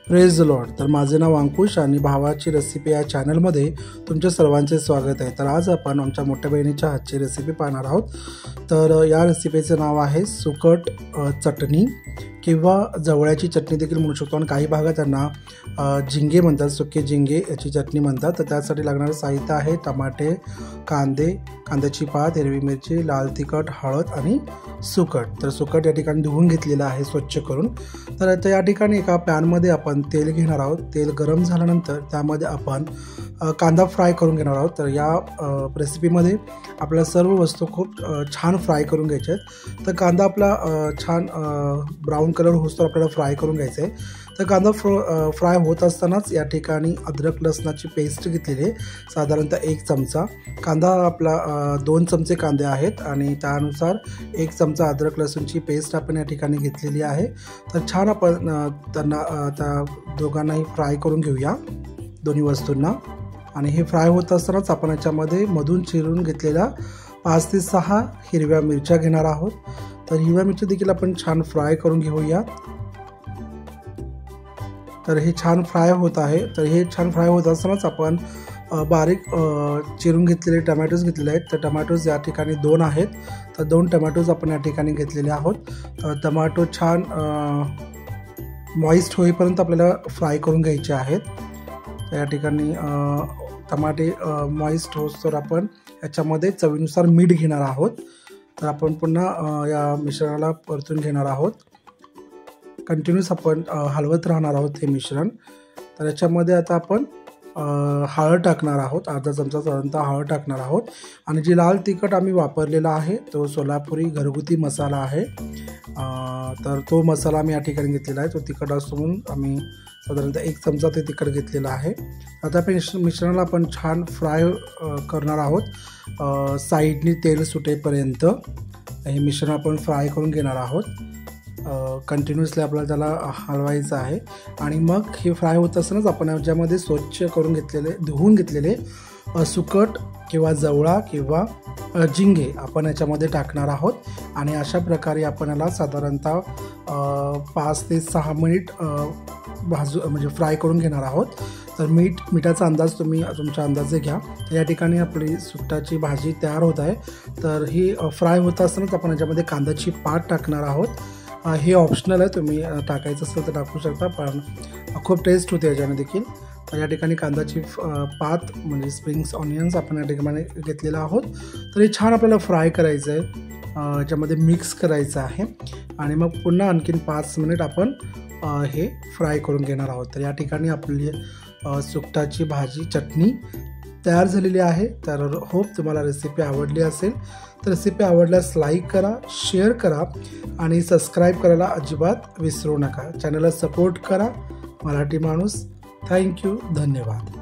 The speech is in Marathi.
Praise the Lord. तर माझे नाव अंकुश आणि भावाची रेसिपी या चॅनलमध्ये तुमच्या सर्वांचे स्वागत आहे। तर आज आपण आमच्या मोठ्या बहिणीच्या हातची रेसिपी पाहणार आहोत। तर या रेसिपीचे नाव आहे सुकट चटणी किंवा जवळ्याची चटणी देखील म्हणू शकतो आणि काही भागात त्यांना झिंगे म्हणतात, सुके झिंगे याची चटणी म्हणतात। तर त्यासाठी लागणारे साहित्य आहे टमाटे, कांदे, कांद्याची पात, हिरवी मिरची, लाल तिखट, हळद आणि सुकट। तर सुकट या ठिकाणी धुवून घेतलेलं आहे स्वच्छ करून। तर या ठिकाणी एका पॅनमध्ये आपण तेल घेणार आहोत। तेल गरम झाल्यानंतर त्यामध्ये आपण कांदा फ्राय करून घेणार आहोत। तर या रेसिपीमध्ये आपल्याला सर्व वस्तू खूप छान फ्राय करून घ्यायच्या आहेत। तर कांदा आपला छान ब्राऊन कलर होतो आपल्याला फ्राय करून घ्यायचा आहे। तर कांदा फ्राय होत असतानाच या ठिकाणी अद्रक लसणाची पेस्ट घेतलेली आहे, साधारणतः 1 चमचा। कांदा आपला 2 चमचे कांदे आहेत आणि त्यानुसार 1 चमचा अद्रक लसूणची पेस्ट आपण या ठिकाणी घेतलेली आहे। तर छान आपण त्या दोघांनाही फ्राय करून घेऊया, दोन्ही वस्तूंना। आणि हे फ्राय होत असतानाच आपण याच्यामध्ये मधून चिरून घेतलेल्या 5 ते 6 हिरव्या मिरच्या घेणार आहोत। तर हिरव्या मिरची देखील आपण छान फ्राय करून घेऊया। तर हे छान फ्राय होत आहे। तर हे छान फ्राय होत असतानाच आपण बारीक चिरून घेतलेले टमॅटोज घेतलेले आहेत। तर टमॅटोज या ठिकाणी 2 आहेत। तर 2 टमॅटोज आपण या ठिकाणी घेतलेले आहोत। टमॅटो छान मॉइस्ट होईपर्यंत आपल्याला फ्राय करून घ्यायचे आहेत। तर या ठिकाणी टमाटे मॉइस्ट होतोवर आपण याच्यामध्ये चवीनुसार मीठ घेणार आहोत। तर आपण पुन्हा या मिश्रणाला परतून घेणार आहोत। कंटिन्यूस आपण हलवत राहणार आहोत हे मिश्रण। तर याच्यामध्ये आता आपण हळद टाकणार आहोत, अर्धा चमचा साधारणतः हळद टाकणार आहोत। आणि जी लाल तिखट आम्ही वापरलेला आहे तो सोलापुरी घरगुती मसाला आहे। तर तो मसाला आम्ही या ठिकाणी घेतलेला आहे। तो तिखट असतो म्हणून आम्ही साधारणतः 1 चमचा ते तिखट घेतलेला आहे। आता मिश्रणाला आपण छान फ्राय करणार आहोत, साईडनी तेल सुटेपर्यंत हे मिश्रण आपण फ्राय करून घेणार आहोत। कंटिन्युअसली आपल्याला त्याला हलवायचं आहे। आणि मग हे फ्राय होत असतानाच आपण याच्यामध्ये स्वच्छ करून घेतलेले, धुवून घेतलेले सुकट किंवा जवळा किंवा झिंगे आपण याच्यामध्ये टाकणार आहोत। आणि अशा प्रकारे आपण याला साधारणतः 5 ते 6 मिनिट म्हणजे फ्राय करून घेणार आहोत। तर मिठाचा अंदाज तुम्ही तुमच्या अंदाजे घ्या। या ठिकाणी आपली सुकटाची भाजी तयार होत आहे। तर ही फ्राय होत असतानाच आपण याच्यामध्ये कांद्याची पात टाकणार आहोत। हे ऑप्शनल आहे, तुम्ही टाकायचं असेल तर टाकू शकता, पण खूप टेस्ट होते याच्याने देखील। तर या ठिकाणी कांद्याची पात म्हणजे स्प्रिंग्स ऑनियन्स आपण या ठिकाणी घेतलेला आहोत। तर हे छान आपल्याला फ्राय करायचं आहे, याच्यामध्ये मिक्स करायचं आहे। आणि मग पुन्हा आणखीन 5 मिनिट आपण हे फ्राय करून घेणार आहोत। तर या ठिकाणी आपली सुकटाची भाजी चटणी तयार झालेली आहे। तर होप तुम्हाला रेसिपी आवडली असेल। तर रेसिपी आवडल्यास लाईक करा, शेअर करा आणि सबस्क्राईब करायला अजिबात विसरू नका। चॅनलला सपोर्ट करा, मराठी माणूस। थँक्यू, धन्यवाद।